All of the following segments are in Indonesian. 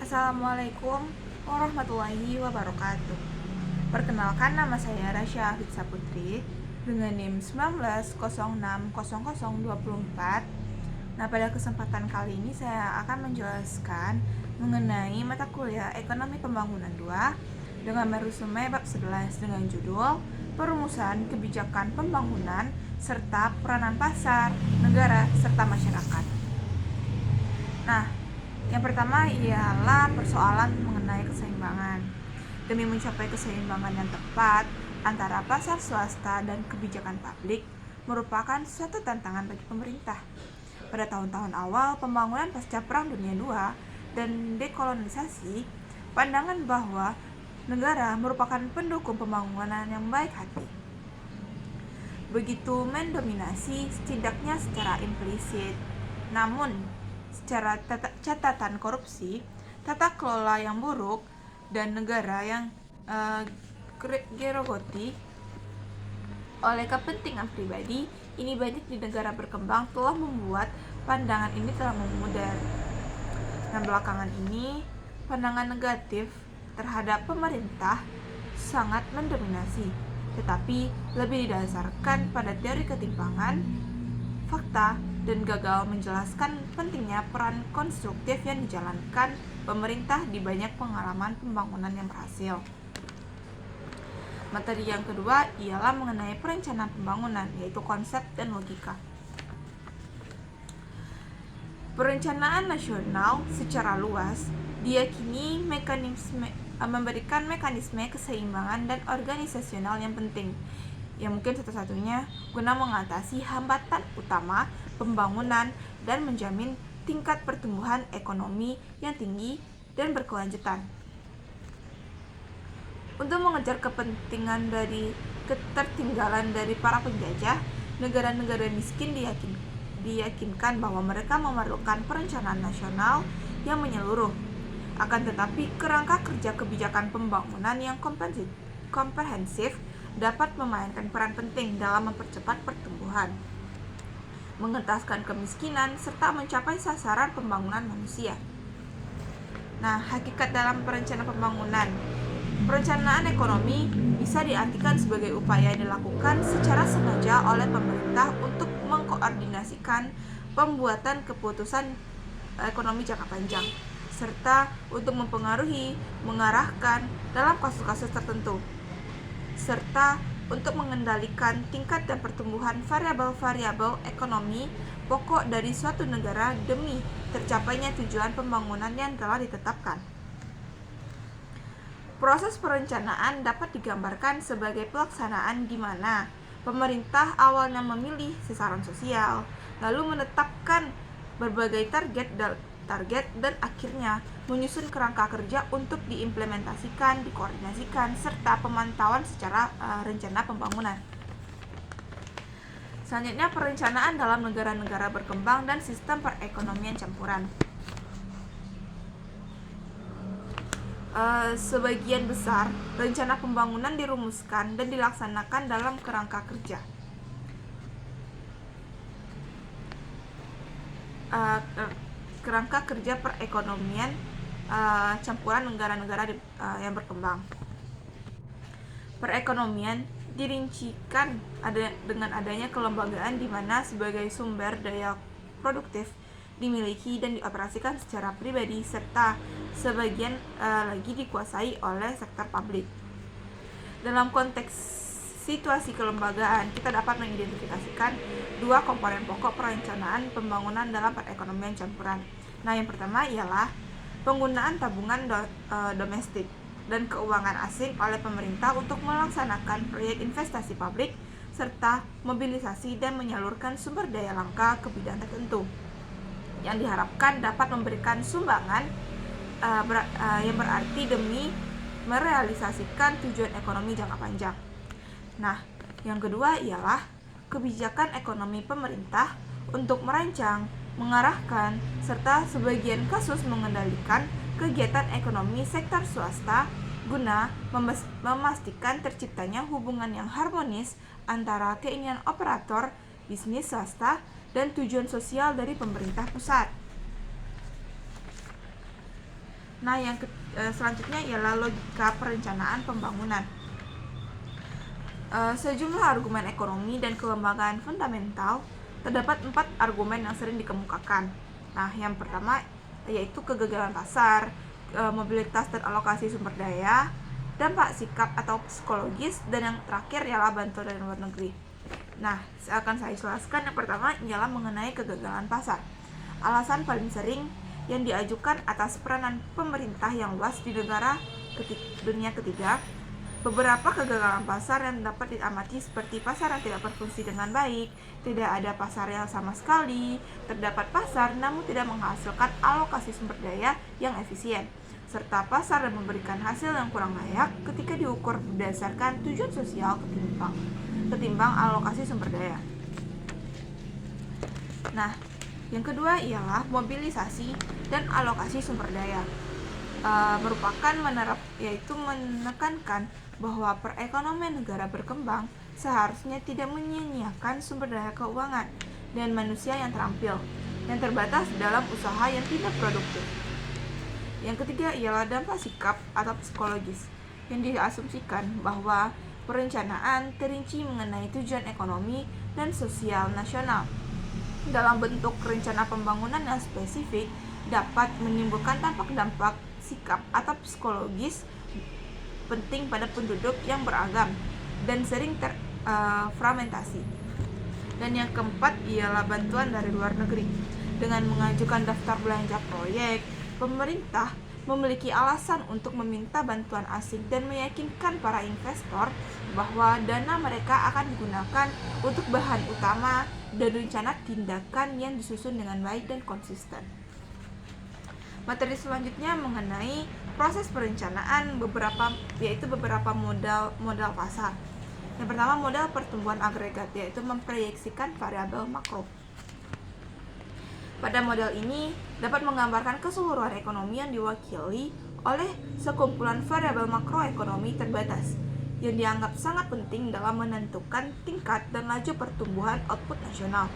Assalamualaikum warahmatullahi wabarakatuh. Perkenalkan, nama saya Rasya Hafitsa Putri dengan NIM 19060024. Nah, pada kesempatan kali ini saya akan menjelaskan mengenai mata kuliah Ekonomi Pembangunan 2 dengan meresume bab 11 dengan judul Perumusan Kebijakan Pembangunan serta Peranan Pasar, Negara, serta Masyarakat. Nah, yang pertama ialah persoalan mengenai keseimbangan. Demi mencapai keseimbangan yang tepat antara pasar swasta dan kebijakan publik merupakan suatu tantangan bagi pemerintah. Pada tahun-tahun awal pembangunan pasca Perang Dunia II dan dekolonisasi, pandangan bahwa negara merupakan pendukung pembangunan yang baik hati begitu mendominasi, setidaknya secara implisit. Namun, secara catatan korupsi, tata kelola yang buruk, dan negara yang gerogoti oleh kepentingan pribadi, ini banyak di negara berkembang telah membuat pandangan ini telah memudar. Dan belakangan ini, pandangan negatif terhadap pemerintah sangat mendominasi, tetapi lebih didasarkan pada teori ketimpangan, fakta, dan gagal menjelaskan pentingnya peran konstruktif yang dijalankan pemerintah di banyak pengalaman pembangunan yang berhasil. Materi yang kedua ialah mengenai perencanaan pembangunan, yaitu konsep dan logika. Perencanaan nasional secara luas diyakini memberikan mekanisme keseimbangan dan organisasional yang penting, yang mungkin satu-satunya guna mengatasi hambatan utama pembangunan dan menjamin tingkat pertumbuhan ekonomi yang tinggi dan berkelanjutan. Untuk mengejar kepentingan dari ketertinggalan dari para penjajah, negara-negara miskin diyakinkan bahwa mereka memerlukan perencanaan nasional yang menyeluruh. Akan tetapi, kerangka kerja kebijakan pembangunan yang komprehensif dapat memainkan peran penting dalam mempercepat pertumbuhan, mengentaskan kemiskinan, serta mencapai sasaran pembangunan manusia. Nah, hakikat dalam perencanaan pembangunan. Perencanaan ekonomi bisa diartikan sebagai upaya yang dilakukan secara sengaja oleh pemerintah untuk mengkoordinasikan pembuatan keputusan ekonomi jangka panjang, serta untuk mempengaruhi, mengarahkan dalam kasus-kasus tertentu, serta untuk mengendalikan tingkat dan pertumbuhan variabel-variabel ekonomi pokok dari suatu negara demi tercapainya tujuan pembangunan yang telah ditetapkan. Proses perencanaan dapat digambarkan sebagai pelaksanaan di mana pemerintah awalnya memilih sasaran sosial, lalu menetapkan berbagai target dan akhirnya menyusun kerangka kerja untuk diimplementasikan, dikoordinasikan, serta pemantauan secara rencana pembangunan. Selanjutnya, perencanaan dalam negara-negara berkembang dan sistem perekonomian campuran. Sebagian besar rencana pembangunan dirumuskan dan dilaksanakan dalam kerangka kerja perekonomian campuran negara-negara yang berkembang. Perekonomian dirincikan dengan adanya kelembagaan di mana sebagai sumber daya produktif dimiliki dan dioperasikan secara pribadi, serta sebagian lagi dikuasai oleh sektor publik. Dalam konteks situasi kelembagaan, kita dapat mengidentifikasikan dua komponen pokok perencanaan pembangunan dalam perekonomian campuran. Nah, yang pertama ialah penggunaan tabungan domestik dan keuangan asing oleh pemerintah untuk melaksanakan proyek investasi publik, serta mobilisasi dan menyalurkan sumber daya langka ke bidang tertentu yang diharapkan dapat memberikan sumbangan yang berarti demi merealisasikan tujuan ekonomi jangka panjang. Nah, yang kedua ialah kebijakan ekonomi pemerintah untuk merancang, mengarahkan, serta sebagian kasus mengendalikan kegiatan ekonomi sektor swasta guna memastikan terciptanya hubungan yang harmonis antara keinginan operator bisnis swasta dan tujuan sosial dari pemerintah pusat. Nah, selanjutnya ialah logika perencanaan pembangunan. Sejumlah argumen ekonomi dan kelembagaan fundamental, terdapat 4 argumen yang sering dikemukakan. Nah, yang pertama yaitu kegagalan pasar, mobilitas dan alokasi sumber daya, dampak sikap atau psikologis, dan yang terakhir ialah bantuan dari luar negeri. Nah, akan saya jelaskan. Yang pertama ialah mengenai kegagalan pasar. Alasan paling sering yang diajukan atas peranan pemerintah yang luas di dunia ketiga, beberapa kegagalan pasar yang dapat diamati seperti pasar yang tidak berfungsi dengan baik, tidak ada pasar yang sama sekali, terdapat pasar namun tidak menghasilkan alokasi sumber daya yang efisien, serta pasar yang memberikan hasil yang kurang layak ketika diukur berdasarkan tujuan sosial ketimbang alokasi sumber daya. Nah, yang kedua ialah mobilisasi dan alokasi sumber daya. Merupakan menekankan bahwa perekonomian negara berkembang seharusnya tidak menyia-nyiakan sumber daya keuangan dan manusia yang terampil, yang terbatas dalam usaha yang tidak produktif. Yang ketiga ialah dampak sikap atau psikologis, yang diasumsikan bahwa perencanaan terinci mengenai tujuan ekonomi dan sosial nasional dalam bentuk rencana pembangunan yang spesifik dapat menimbulkan dampak sikap atau psikologis penting pada penduduk yang beragam dan sering terfragmentasi. Dan yang keempat ialah bantuan dari luar negeri. Dengan mengajukan daftar belanja proyek, pemerintah memiliki alasan untuk meminta bantuan asing dan meyakinkan para investor bahwa dana mereka akan digunakan untuk bahan utama dan rencana tindakan yang disusun dengan baik dan konsisten. Materi selanjutnya mengenai proses perencanaan beberapa modal pasar. Yang pertama, modal pertumbuhan agregat, yaitu memproyeksikan variabel makro. Pada model ini dapat menggambarkan keseluruhan ekonomi yang diwakili oleh sekumpulan variabel makroekonomi terbatas yang dianggap sangat penting dalam menentukan tingkat dan laju pertumbuhan output nasional.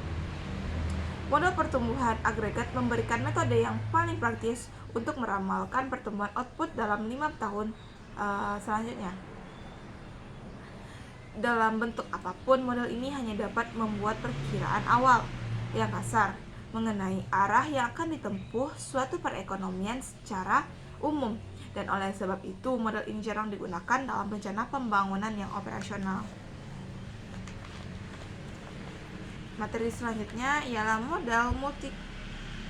Model pertumbuhan agregat memberikan metode yang paling praktis untuk meramalkan pertumbuhan output dalam 5 tahun selanjutnya. Dalam bentuk apapun, model ini hanya dapat membuat perkiraan awal yang kasar mengenai arah yang akan ditempuh suatu perekonomian secara umum, dan oleh sebab itu model ini jarang digunakan dalam rencana pembangunan yang operasional. Materi selanjutnya ialah model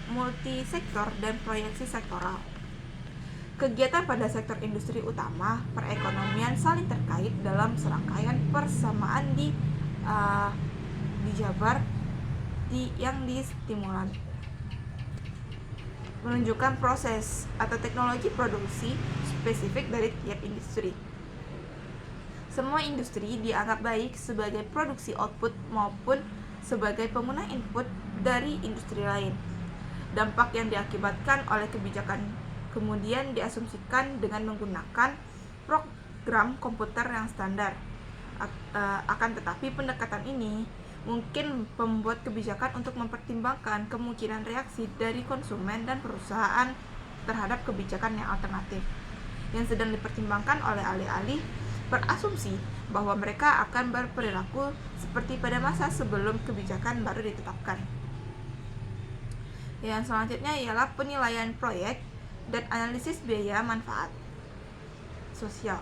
multisektor dan proyeksi sektoral. Kegiatan pada sektor industri utama perekonomian saling terkait dalam serangkaian persamaan dijabar yang distimulan, menunjukkan proses atau teknologi produksi spesifik dari tiap industri. Semua industri dianggap baik sebagai produksi output maupun sebagai pengguna input dari industri lain. Dampak yang diakibatkan oleh kebijakan kemudian diasumsikan dengan menggunakan program komputer yang standar. Akan tetapi pendekatan ini mungkin membuat kebijakan untuk mempertimbangkan kemungkinan reaksi dari konsumen dan perusahaan terhadap kebijakan yang alternatif, yang sedang dipertimbangkan oleh alih-alih berasumsi bahwa mereka akan berperilaku seperti pada masa sebelum kebijakan baru ditetapkan. Yang selanjutnya ialah penilaian proyek dan analisis biaya manfaat sosial.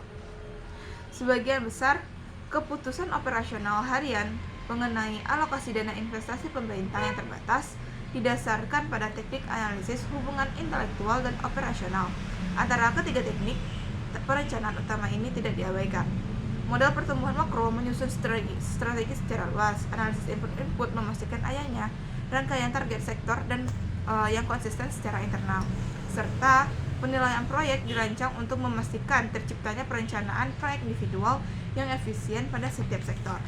Sebagian besar keputusan operasional harian mengenai alokasi dana investasi pemerintah yang terbatas didasarkan pada teknik analisis hubungan intelektual dan operasional. Antara ketiga teknik perencanaan utama ini tidak diabaikan. Model pertumbuhan makro menyusun strategi secara luas, analisis input memastikan adanya rangkaian target sektor dan yang konsisten secara internal, serta penilaian proyek dirancang untuk memastikan terciptanya perencanaan proyek individual yang efisien pada setiap sektor.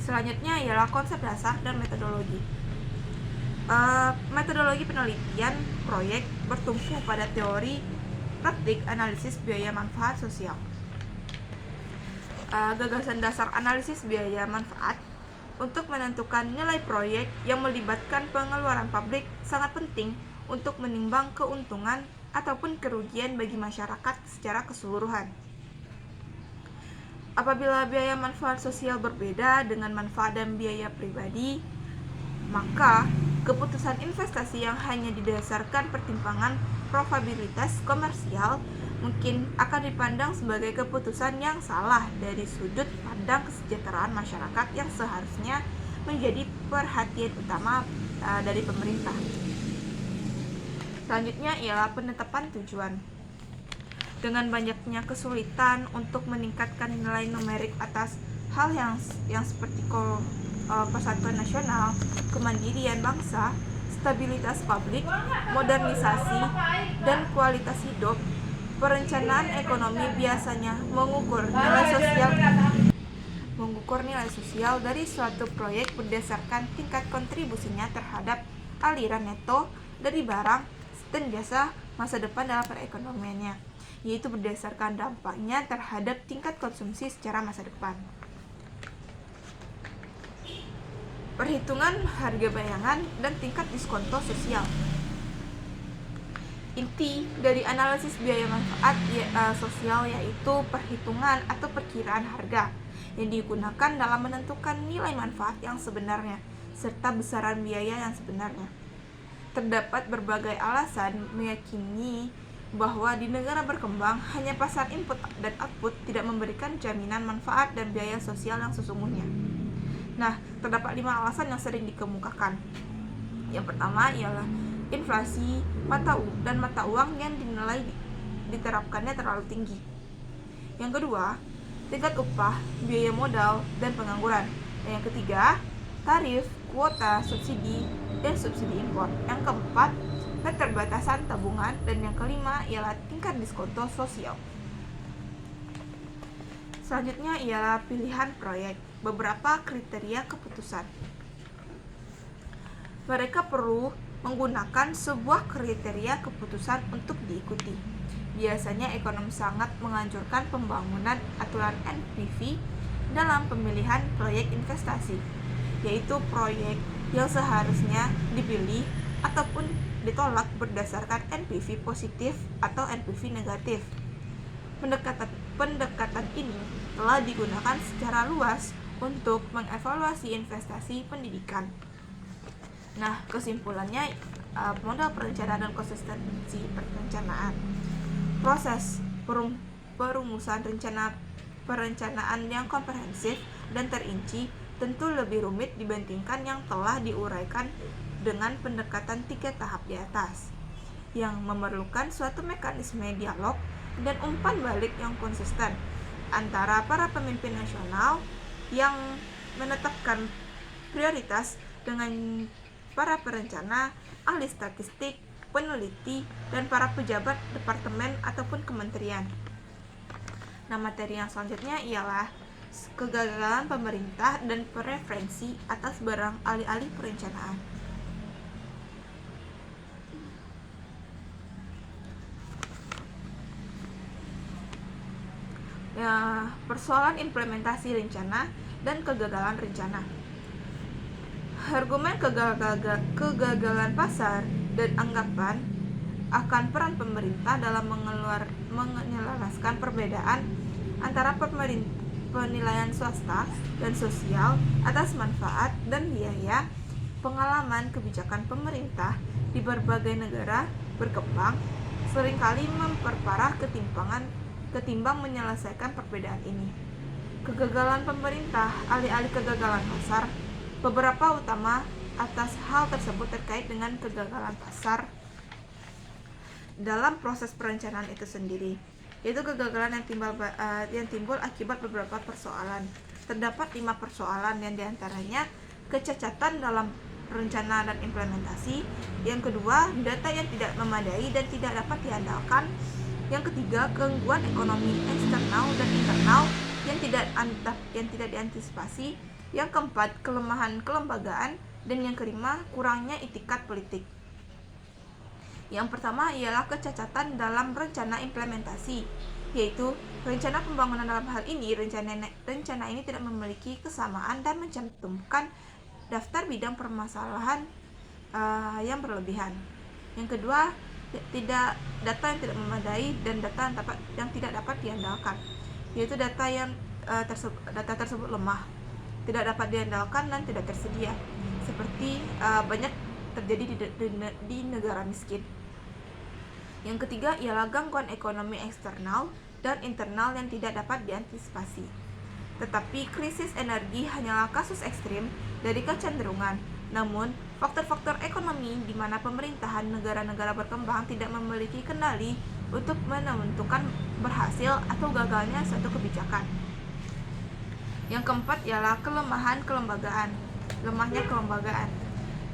Selanjutnya ialah konsep dasar dan metodologi. Metodologi penelitian proyek bertumpu pada teori praktik analisis biaya manfaat sosial. Gagasan dasar analisis biaya manfaat untuk menentukan nilai proyek yang melibatkan pengeluaran publik sangat penting untuk menimbang keuntungan ataupun kerugian bagi masyarakat secara keseluruhan. Apabila biaya manfaat sosial berbeda dengan manfaat dan biaya pribadi, maka keputusan investasi yang hanya didasarkan pertimbangan probabilitas komersial mungkin akan dipandang sebagai keputusan yang salah dari sudut pandang kesejahteraan masyarakat yang seharusnya menjadi perhatian utama dari pemerintah. Selanjutnya ialah penetapan tujuan. Dengan banyaknya kesulitan untuk meningkatkan nilai numerik atas hal yang seperti persatuan nasional, kemandirian bangsa, stabilitas publik, modernisasi, dan kualitas hidup, perencanaan ekonomi biasanya mengukur nilai sosial dari suatu proyek berdasarkan tingkat kontribusinya terhadap aliran neto dari barang dan jasa masa depan dalam perekonomiannya, yaitu berdasarkan dampaknya terhadap tingkat konsumsi secara masa depan. Perhitungan harga bayangan dan tingkat diskonto sosial. Inti dari analisis biaya manfaat sosial yaitu perhitungan atau perkiraan harga yang digunakan dalam menentukan nilai manfaat yang sebenarnya serta besaran biaya yang sebenarnya. Terdapat berbagai alasan meyakini bahwa di negara berkembang hanya pasar input dan output tidak memberikan jaminan manfaat dan biaya sosial yang sesungguhnya. Nah, terdapat 5 alasan yang sering dikemukakan. Yang pertama ialah inflasi mata uang yang dinilai diterapkannya terlalu tinggi. Yang kedua, tingkat upah, biaya modal, dan pengangguran. Dan yang ketiga, tarif, kuota, subsidi, dan subsidi impor. Yang keempat, keterbatasan tabungan. Dan yang kelima ialah tingkat diskonto sosial. Selanjutnya ialah pilihan proyek. Beberapa kriteria keputusan. Mereka perlu menggunakan sebuah kriteria keputusan untuk diikuti. Biasanya ekonom sangat menganjurkan pembangunan aturan NPV dalam pemilihan proyek investasi, yaitu proyek yang seharusnya dipilih ataupun ditolak berdasarkan NPV positif atau NPV negatif. Pendekatan ini telah digunakan secara luas untuk mengevaluasi investasi pendidikan. Nah, kesimpulannya, modal perencanaan dan konsistensi perencanaan. Proses perumusan perencanaan yang komprehensif dan terinci tentu lebih rumit dibandingkan yang telah diuraikan dengan pendekatan 3 tahap di atas, yang memerlukan suatu mekanisme dialog dan umpan balik yang konsisten antara para pemimpin nasional yang menetapkan prioritas dengan para perencana, ahli statistik, peneliti, dan para pejabat departemen ataupun kementerian. Nah, materi yang selanjutnya ialah kegagalan pemerintah dan preferensi atas barang alih-alih perencanaan. Persoalan implementasi rencana dan kegagalan rencana. Argumen kegagalan pasar dan anggapan akan peran pemerintah dalam menyelaraskan perbedaan antara penilaian swasta dan sosial atas manfaat dan biaya. Pengalaman kebijakan pemerintah di berbagai negara berkembang seringkali memperparah ketimbang menyelesaikan perbedaan ini. Kegagalan pemerintah alih-alih kegagalan pasar. Beberapa utama atas hal tersebut terkait dengan kegagalan pasar dalam proses perencanaan itu sendiri, yaitu kegagalan yang timbul akibat beberapa persoalan. Terdapat 5 persoalan, yang diantaranya kecacatan dalam rencana dan implementasi. Yang kedua, data yang tidak memadai dan tidak dapat diandalkan. Yang ketiga, gangguan ekonomi eksternal dan internal yang tidak diantisipasi. Yang keempat, kelemahan kelembagaan. Dan yang kelima, kurangnya itikat politik. Yang pertama ialah kecacatan dalam rencana implementasi, yaitu rencana pembangunan. Dalam hal ini, rencana ini tidak memiliki kesamaan dan mencantumkan daftar bidang permasalahan yang berlebihan. Yang kedua, data yang tidak memadai dan data yang tidak dapat diandalkan, yaitu data tersebut lemah, tidak dapat diandalkan dan tidak tersedia, seperti banyak terjadi di negara miskin. Yang ketiga ialah gangguan ekonomi eksternal dan internal yang tidak dapat diantisipasi. Tetapi krisis energi hanyalah kasus ekstrim dari kecenderungan. Namun, faktor-faktor ekonomi di mana pemerintahan negara-negara berkembang tidak memiliki kendali untuk menentukan berhasil atau gagalnya suatu kebijakan. Yang keempat ialah lemahnya kelembagaan.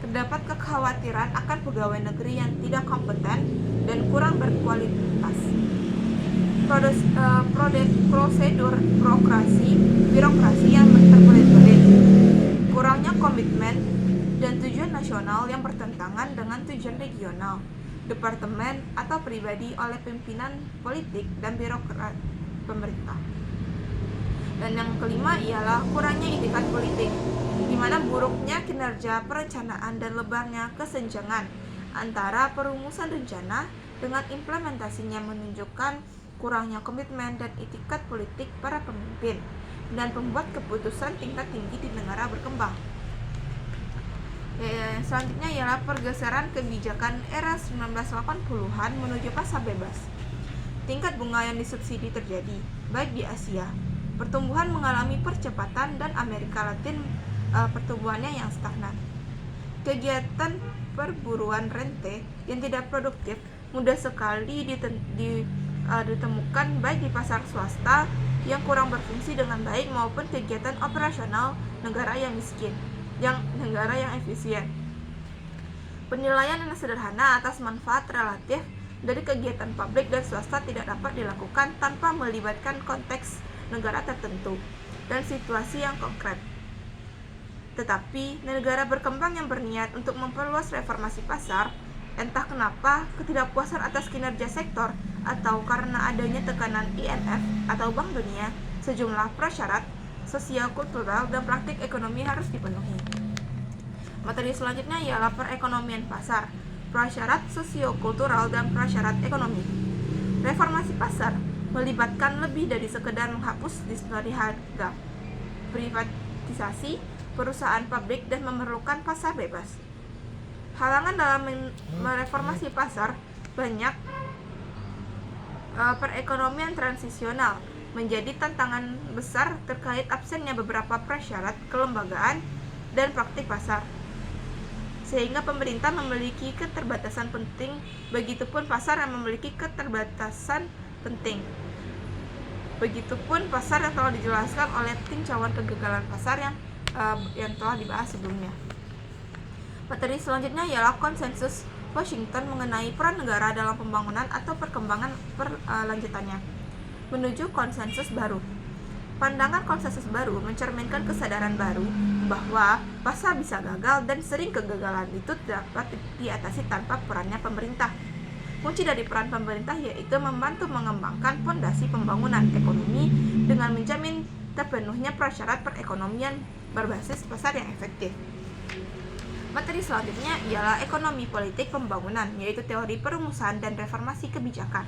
Terdapat kekhawatiran akan pegawai negeri yang tidak kompeten dan kurang berkualitas. Prosedur birokrasi yang terbelit-belit, kurangnya komitmen dan tujuan nasional yang bertentangan dengan tujuan regional, departemen atau pribadi oleh pimpinan politik dan birokrat pemerintah. Dan yang kelima ialah kurangnya itikat politik, di mana buruknya kinerja perencanaan dan lebarnya kesenjangan antara perumusan rencana dengan implementasinya menunjukkan kurangnya komitmen dan itikat politik para pemimpin dan pembuat keputusan tingkat tinggi di negara berkembang. Selanjutnya ialah pergeseran kebijakan era 1980-an menuju pasar bebas. Tingkat bunga yang disubsidi terjadi, baik di Asia. Pertumbuhan mengalami percepatan dan Amerika Latin pertumbuhannya yang stagnan. Kegiatan perburuan rente yang tidak produktif mudah sekali ditemukan baik di pasar swasta yang kurang berfungsi dengan baik maupun kegiatan operasional negara yang efisien. Penilaian yang sederhana atas manfaat relatif dari kegiatan publik dan swasta tidak dapat dilakukan tanpa melibatkan konteks negara tertentu dan situasi yang konkret. Tetapi, negara berkembang yang berniat untuk memperluas reformasi pasar, entah kenapa ketidakpuasan atas kinerja sektor atau karena adanya tekanan IMF atau Bank Dunia, sejumlah prasyarat sosial-kultural dan praktik ekonomi harus dipenuhi. Materi selanjutnya ialah perekonomian pasar, prasyarat sosio-kultural dan prasyarat ekonomi. Reformasi pasar melibatkan lebih dari sekedar menghapus distorsi harga, privatisasi perusahaan publik dan memerlukan pasar bebas. Halangan dalam mereformasi pasar banyak. Perekonomian transisional menjadi tantangan besar terkait absennya beberapa prasyarat kelembagaan dan praktik pasar, sehingga pemerintah memiliki keterbatasan penting, begitupun pasar yang memiliki keterbatasan penting. Begitupun pasar yang telah dijelaskan oleh tinjauan kegagalan pasar yang telah dibahas sebelumnya. Materi selanjutnya ialah konsensus Washington mengenai peran negara dalam pembangunan atau perkembangan lanjutannya menuju konsensus baru. Pandangan konsensus baru mencerminkan kesadaran baru bahwa pasar bisa gagal dan sering kegagalan itu dapat diatasi tanpa perannya pemerintah. Kunci dari peran pemerintah yaitu membantu mengembangkan fondasi pembangunan ekonomi dengan menjamin terpenuhnya prasyarat perekonomian berbasis pasar yang efektif. Materi selanjutnya ialah ekonomi politik pembangunan, yaitu teori perumusan dan reformasi kebijakan.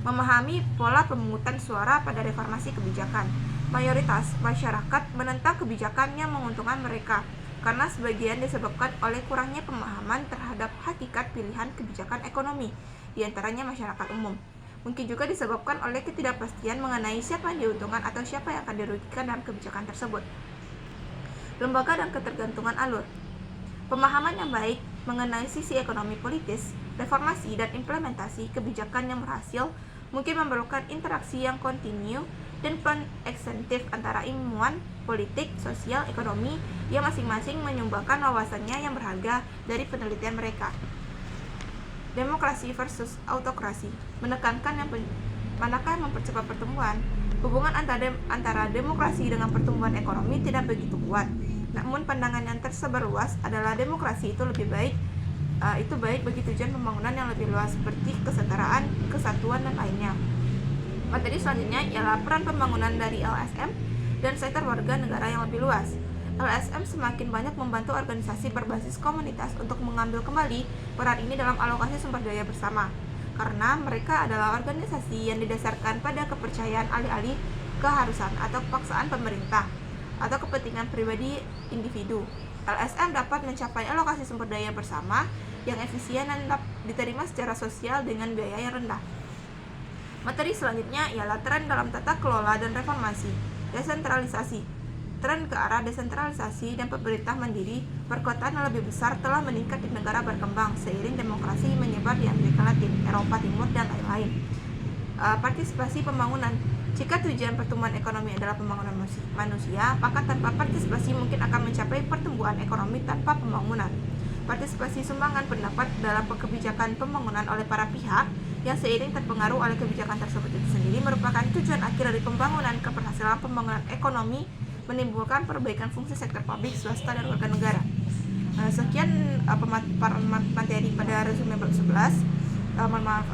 Memahami pola pemungutan suara pada reformasi kebijakan. Mayoritas masyarakat menentang kebijakan yang menguntungkan mereka, karena sebagian disebabkan oleh kurangnya pemahaman terhadap hakikat pilihan kebijakan ekonomi, diantaranya masyarakat umum. Mungkin juga disebabkan oleh ketidakpastian mengenai siapa yang diuntungkan atau siapa yang akan dirugikan dalam kebijakan tersebut. Lembaga dan ketergantungan alur. Pemahaman yang baik mengenai sisi ekonomi politis, reformasi, dan implementasi kebijakan yang berhasil mungkin memerlukan interaksi yang kontinu dan peran ekstentif antara ilmuwan, politik, sosial, ekonomi yang masing-masing menyumbangkan wawasannya yang berharga dari penelitian mereka. Demokrasi versus autokrasi menekankan manakah yang mempercepat pertumbuhan. Hubungan antara demokrasi dengan pertumbuhan ekonomi tidak begitu kuat. Namun pandangan yang tersebar luas adalah demokrasi itu baik bagi tujuan pembangunan yang lebih luas seperti kesetaraan, kesatuan, dan lainnya. Materi selanjutnya ialah peran pembangunan dari LSM dan sektor warga negara yang lebih luas. LSM semakin banyak membantu organisasi berbasis komunitas untuk mengambil kembali peran ini dalam alokasi sumber daya bersama, karena mereka adalah organisasi yang didasarkan pada kepercayaan alih-alih keharusan atau paksaan pemerintah atau kepentingan pribadi individu. LSM dapat mencapai alokasi sumber daya bersama yang efisien dan diterima secara sosial dengan biaya yang rendah. Materi selanjutnya ialah tren dalam tata kelola dan reformasi. Desentralisasi. Tren ke arah desentralisasi dan pemerintah mandiri perkotaan yang lebih besar telah meningkat di negara berkembang seiring demokrasi menyebar di Amerika Latin, Eropa Timur, dan lain-lain. Partisipasi pembangunan. Jika tujuan pertumbuhan ekonomi adalah pembangunan manusia, maka tanpa partisipasi mungkin akan mencapai pertumbuhan ekonomi tanpa pembangunan. Partisipasi sumbangan pendapat dalam kebijakan pembangunan oleh para pihak yang seiring terpengaruh oleh kebijakan tersebut itu sendiri merupakan tujuan akhir dari pembangunan. Keberhasilan pembangunan ekonomi menimbulkan perbaikan fungsi sektor publik, swasta, dan warga negara. Sekian materi pada resume bab 11. Mohon maaf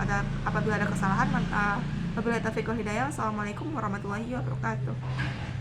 apabila ada kesalahan. Wabillahi taufiq wal hidayah. Wassalamualaikum warahmatullahi wabarakatuh.